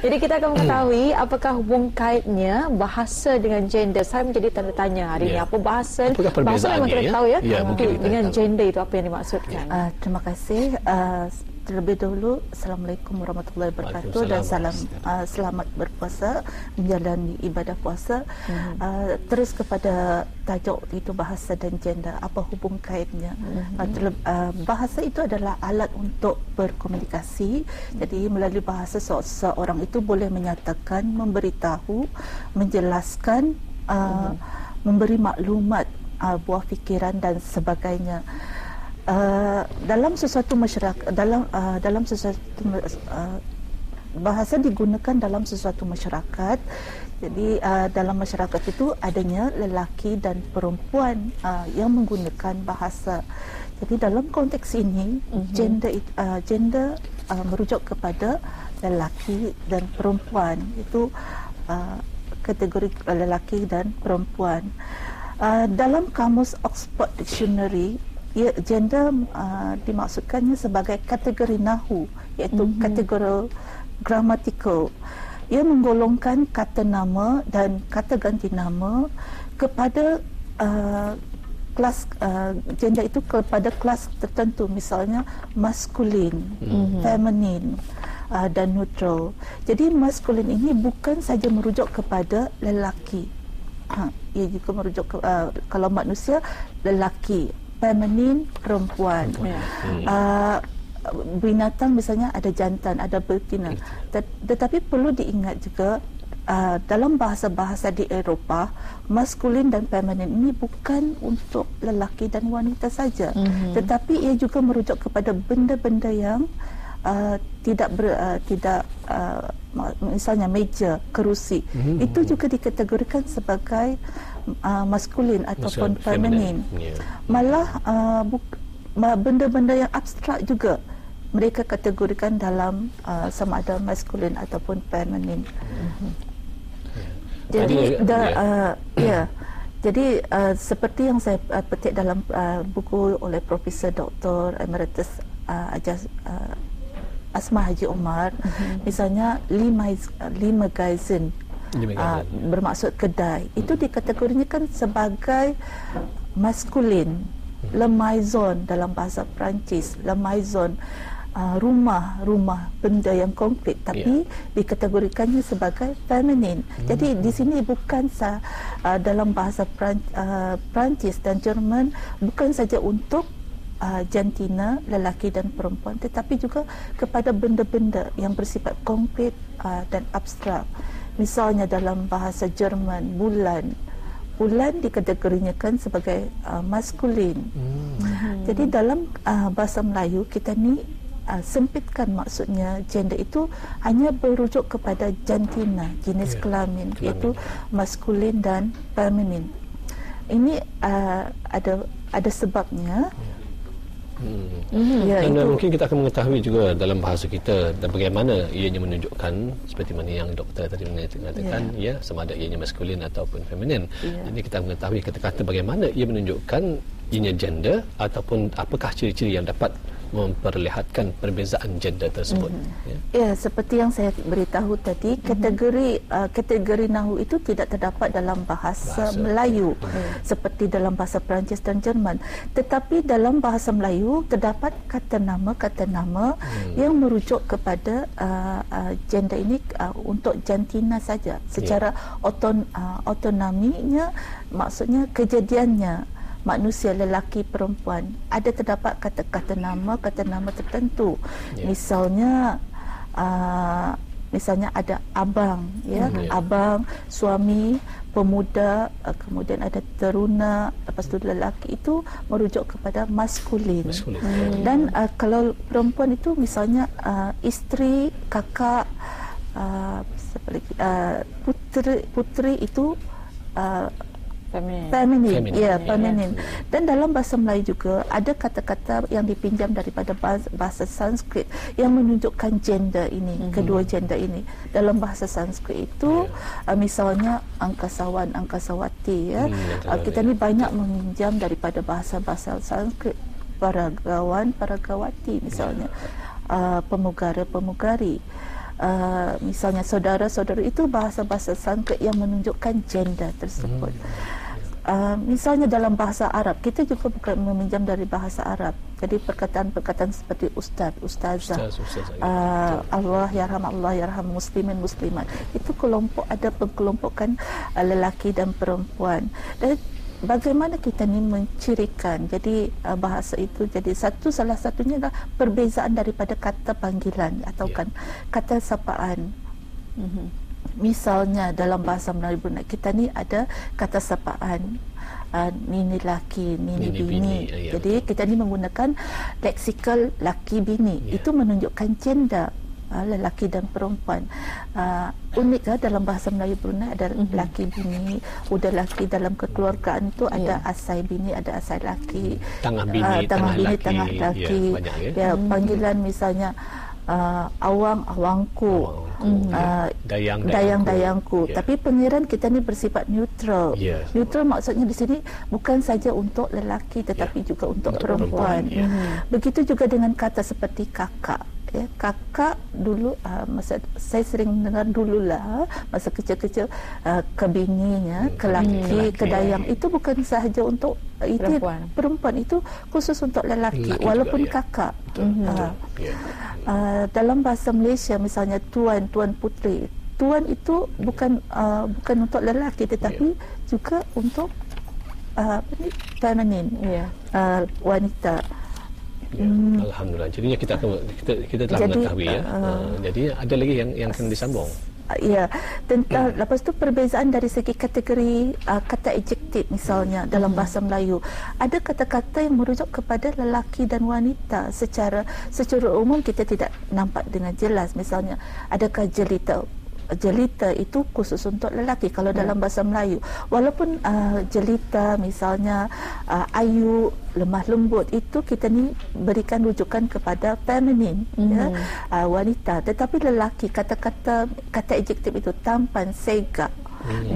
Jadi kita akan mengetahui apakah hubung kaitnya bahasa dengan gender. Saya menjadi tanda tanya hari ini. Apa bahasa? Bahasa memang kita tahu ya. Dengan gender itu apa yang dimaksudkan? Terima kasih. Terlebih dahulu, Assalamualaikum warahmatullahi wabarakatuh dan selamat berpuasa, menjalani ibadah puasa. Terus kepada tajuk itu bahasa dan gender, apa hubung kaitnya? Bahasa itu adalah alat untuk berkomunikasi. Jadi melalui bahasa seorang itu boleh menyatakan, memberitahu, menjelaskan, memberi maklumat, buah fikiran dan sebagainya. Dalam sesuatu masyarakat, dalam sesuatu bahasa digunakan dalam sesuatu masyarakat. Jadi dalam masyarakat itu adanya lelaki dan perempuan yang menggunakan bahasa. Jadi dalam konteks ini gender merujuk kepada lelaki dan perempuan. Itu kategori lelaki dan perempuan. Dalam kamus Oxford Dictionary, gender dimaksudkannya sebagai kategori nahu, iaitu kategori gramatikal. Ia menggolongkan kata nama dan kata ganti nama kepada kelas gender itu kepada kelas tertentu, misalnya maskulin, feminin dan neutral. Jadi maskulin ini bukan saja merujuk kepada lelaki, ia juga merujuk kalau manusia lelaki, feminin, perempuan. Binatang misalnya ada jantan, ada betina. Tetapi perlu diingat juga dalam bahasa-bahasa di Eropah, maskulin dan feminin ini bukan untuk lelaki dan wanita saja, tetapi ia juga merujuk kepada benda-benda yang tidak misalnya meja, kerusi, itu juga dikategorikan sebagai maskulin ataupun feminin. Malah benda-benda yang abstrak juga mereka kategorikan dalam sama ada maskulin ataupun feminin. Jadi jadi seperti yang saya petik dalam buku oleh Profesor Dr. Emeritus Asma Haji Omar, misalnya lima Gaizen, bermaksud kedai, itu dikategorikan sebagai maskulin. Le maison dalam bahasa Perancis, le maison, rumah benda yang konkret, tapi dikategorikannya sebagai feminin. Jadi di sini bukan dalam bahasa Perancis dan Jerman bukan saja untuk jantina, lelaki dan perempuan, tetapi juga kepada benda-benda yang bersifat konkret dan abstrak. Misalnya dalam bahasa Jerman, bulan dikategorikan sebagai maskulin. Jadi dalam bahasa Melayu kita ni sempitkan, maksudnya gender itu hanya berujuk kepada jantina, jenis kelamin, iaitu maskulin dan feminin. Ini ada sebabnya. Dan mungkin kita akan mengetahui juga dalam bahasa kita dan bagaimana ianya menunjukkan, seperti mana yang doktor tadi mengatakan, sama ada ianya maskulin ataupun feminin. Jadi kita mengetahui kata-kata bagaimana ia menunjukkan ianya gender ataupun apakah ciri-ciri yang dapat memperlihatkan perbezaan gender tersebut. Ya, seperti yang saya beritahu tadi, kategori nahu itu tidak terdapat dalam bahasa Melayu seperti dalam bahasa Perancis dan Jerman. Tetapi dalam bahasa Melayu terdapat kata nama yang merujuk kepada gender ini untuk jantina saja. Secara otonominya, maksudnya kejadiannya, manusia, lelaki, perempuan, ada terdapat kata nama tertentu. Misalnya ada abang, abang, suami, pemuda, kemudian ada teruna, lepas tu lelaki, itu merujuk kepada maskulin. Dan kalau perempuan itu misalnya isteri, kakak, putri itu feminin. Dan dalam bahasa Melayu juga ada kata-kata yang dipinjam daripada bahasa Sanskrit yang menunjukkan gender ini, kedua gender ini. Dalam bahasa Sanskrit itu misalnya angkasawan, angkasawati, kita ni banyak meminjam daripada bahasa-bahasa Sanskrit, paragawan, paragawati misalnya, pemugara, pemugari. misalnya saudara-saudara, itu bahasa-bahasa Sanskrit yang menunjukkan gender tersebut. Misalnya dalam bahasa Arab, kita juga bukan meminjam dari bahasa Arab. Jadi perkataan-perkataan seperti ustaz, ustazah, Allah yarham muslimin muslimat, itu ada pengkelompokan lelaki dan perempuan. Dan bagaimana kita ni mencirikan, jadi bahasa itu jadi salah satunya adalah perbezaan daripada kata panggilan atau kan kata sapaan. Misalnya dalam bahasa Melayu Brunei, kita ni ada kata sapaan nini laki, nini bini. Jadi kita ni menggunakan leksikal laki bini. Itu menunjukkan gender, lelaki dan perempuan. Unik dalam bahasa Melayu Brunei ada laki bini, udah laki dalam kekeluargaan itu ada asai bini, ada asai laki, tengah bini, tengah laki. Panggilan misalnya awang, awangku, dayangku. Tapi pengiran kita ni bersifat neutral. Neutral maksudnya di sini bukan saja untuk lelaki tetapi juga untuk perempuan. Begitu juga dengan kata seperti kakak. Kakak dulu masa saya sering mendengar dululah masa kecil-kecil ke bininya, ke laki, ke dayang, itu bukan sahaja untuk itu perempuan, itu khusus untuk lelaki walaupun juga, kakak. Dalam bahasa Malaysia misalnya tuan putri, tuan itu bukan untuk lelaki tetapi juga untuk feminine, wanita. Alhamdulillah. Jadinya kita telah mengetahui jadi ada lagi yang akan disambung. Tentang lepas tu perbezaan dari segi kategori kata adjektif misalnya dalam bahasa Melayu. Ada kata-kata yang merujuk kepada lelaki dan wanita secara umum kita tidak nampak dengan jelas. Misalnya adakah jelita? Jelita itu khusus untuk lelaki kalau dalam bahasa Melayu. Walaupun jelita misalnya ayu, lemah lembut, itu kita ni berikan rujukan kepada feminin, wanita. Tetapi lelaki, kata adjektif itu tampan, segak,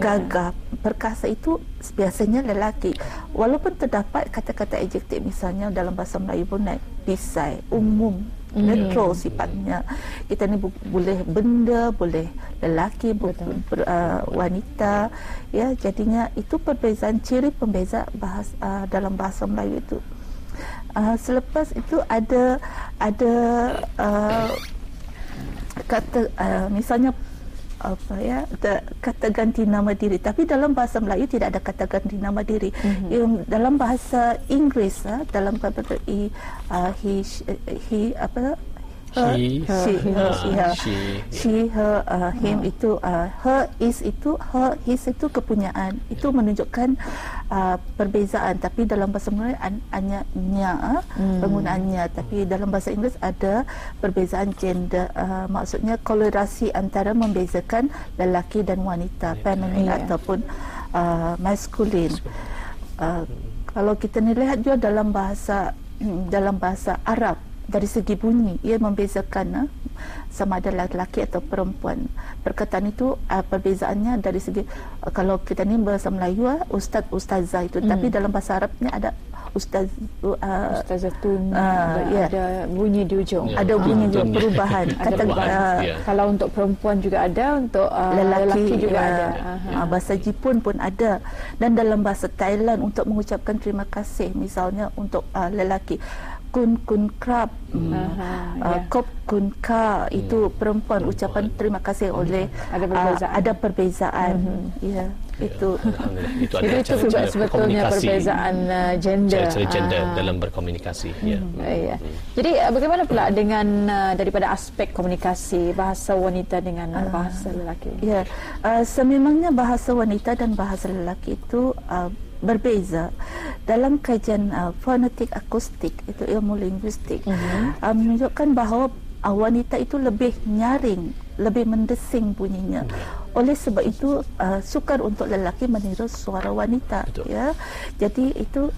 gagah, perkasa, itu biasanya lelaki. Walaupun terdapat kata-kata adjektif misalnya dalam bahasa Melayu Brunei, pisai, umum, netral sifatnya. Kita ni boleh benda, boleh lelaki, wanita, jadinya itu perbezaan, ciri pembeza dalam bahasa Melayu itu. Selepas itu ada kata misalnya kata ganti nama diri, tapi dalam bahasa Melayu tidak ada kata ganti nama diri. Dalam bahasa Inggeris dalam kata he, her, him itu her, is itu, her, his itu kepunyaan. Itu menunjukkan perbezaan. Tapi dalam bahasa Melayu hanya nya penggunaannya. Tapi dalam bahasa Inggeris ada perbezaan gender. Maksudnya kolorasi antara membezakan lelaki dan wanita, feminin ataupun maskulin. Kalau kita ni lihat juga dalam bahasa Arab, dari segi bunyi ia membezakan sama ada lelaki atau perempuan. Perkataan itu perbezaannya dari segi kalau kita ni bahasa Melayu ustaz, ustazah itu, tapi dalam bahasa Arabnya ada ustazatun, ada bunyi di ujung, ada bunyi juga, perubahan. Kalau untuk perempuan juga ada, untuk lelaki juga ada. Bahasa Jepun pun ada, dan dalam bahasa Thailand untuk mengucapkan terima kasih misalnya untuk lelaki, kun krab, kop kun ka, itu perempuan, ucapan terima kasih oleh ada perbezaan. Itu sebetulnya perbezaan gender, dalam berkomunikasi. Jadi bagaimana pula dengan daripada aspek komunikasi bahasa wanita dengan bahasa lelaki? Sememangnya bahasa wanita dan bahasa lelaki itu berbeza. Dalam kajian fonetik akustik, itu ilmu linguistik, menunjukkan bahawa wanita itu lebih nyaring, lebih mendesing bunyinya. Oleh sebab itu sukar untuk lelaki meniru suara wanita. Jadi itu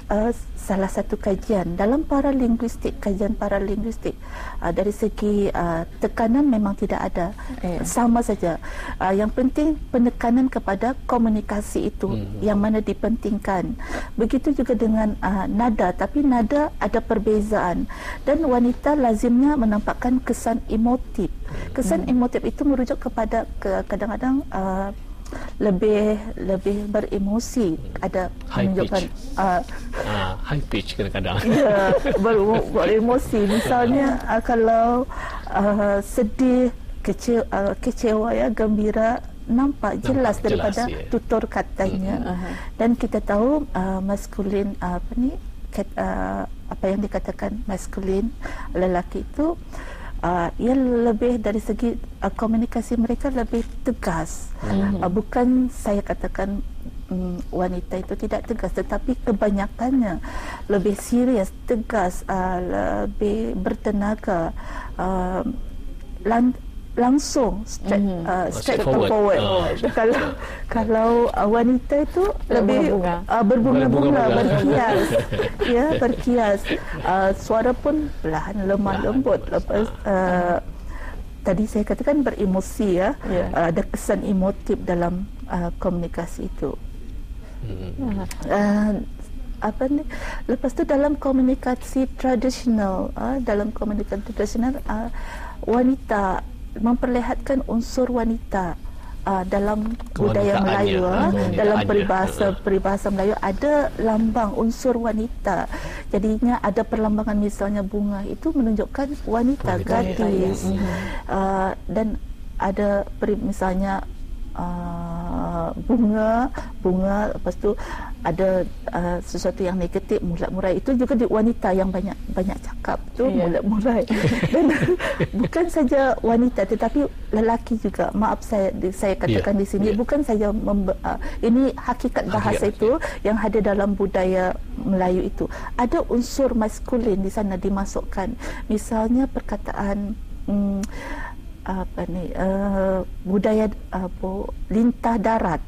salah satu kajian dalam paralinguistik, kajian paralinguistik. Dari segi tekanan memang tidak ada, sama saja. Yang penting penekanan kepada komunikasi itu yang mana dipentingkan. Begitu juga dengan nada, tapi nada ada perbezaan, dan wanita lazimnya menampakkan kesan emotif Kesan emotif itu merujuk kepada kadang-kadang lebih beremosi, ada menunjukkan high pitch kadang-kadang. Ya, beremosi. Misalnya kalau sedih, kecewa ya, gembira, nampak jelas daripada tutur katanya. Dan kita tahu maskulin apa yang dikatakan maskulin, lelaki itu ia lebih dari segi komunikasi mereka lebih tegas. Bukan saya katakan wanita itu tidak tegas, tetapi kebanyakannya lebih serius, tegas, lebih bertenaga, langsung straight forward. Kalau wanita itu lebih berbunga-bunga, berkias, ya, berkias. Suara pun perlahan, lemah lembut. Lepas tadi saya katakan beremosi, ya. Ada kesan emotif dalam komunikasi itu. Lepas tu dalam komunikasi tradisional, wanita memperlihatkan unsur wanita dalam budaya Melayu, dalam peribahasa Melayu ada lambang unsur wanita. Jadinya ada perlambangan, misalnya bunga itu menunjukkan wanita, gadis. Dan ada misalnya bunga, lepas tu ada sesuatu yang negatif, mulat-murai, itu juga di wanita yang banyak cakap tu, mulat-murai. Dan bukan saja wanita tetapi lelaki juga. Maaf saya katakan di sini, bukan saja ini hakikat bahasa itu yang ada dalam budaya Melayu itu. Ada unsur maskulin di sana dimasukkan. Misalnya perkataan budaya lintah darat,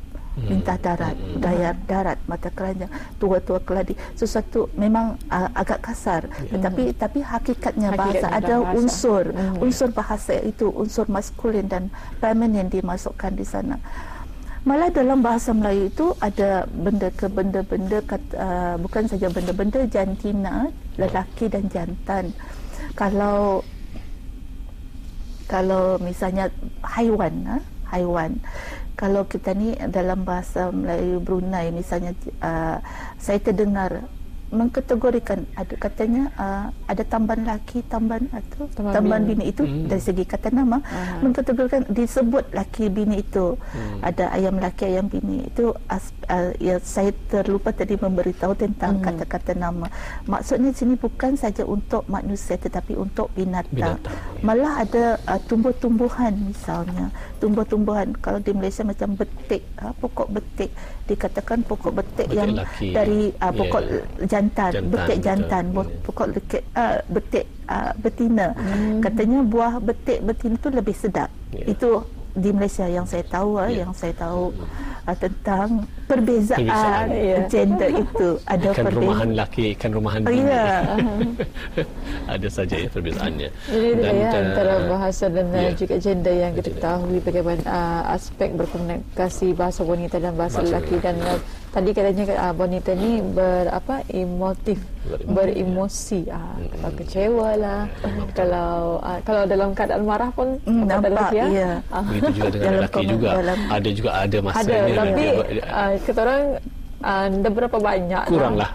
budaya darat, mata keranjang, tua-tua keladi, sesuatu memang agak kasar, tapi hakikatnya bahasa ada unsur bahasa itu, unsur maskulin dan feminin dimasukkan di sana. Malah dalam bahasa Melayu itu ada benda-benda, bukan saja benda-benda, jantina, lelaki dan jantan. Kalau misalnya haiwan, kalau kita ni dalam bahasa Melayu Brunei misalnya, saya terdengar mengkategorikan, ada katanya ada tamban laki, tamban bini itu dari segi kata nama, mengkategorikan, disebut laki bini itu, ada ayam laki, ayam bini itu. Ya, saya terlupa tadi memberitahu tentang kata-kata nama. Maksudnya sini bukan saja untuk manusia tetapi untuk binatang. Malah ada tumbuh-tumbuhan, misalnya tumbuh-tumbuhan kalau di Malaysia macam betik, pokok betik, dikatakan pokok betik yang laki, dari pokok jantan, betik jantan, pokok betik betina. Katanya buah betik betina itu lebih sedap. Itu di Malaysia yang saya tahu, tentang perbezaan gender itu. Ada ikan rumahan laki, ikan rumahan bini. Ada saja ya perbezaannya. Dan antara bahasa dan juga gender yang kita ketahui bagaimana aspek berkomunikasi bahasa wanita dan bahasa lelaki. Dan tadi katanya wanita ni emotif, beremosi. Kalau kecewa lah, kalau dalam keadaan marah pun nampak. Begitu juga dengan lelaki juga. Ada masanya. Tapi kita orang ada berapa banyak kurang lah.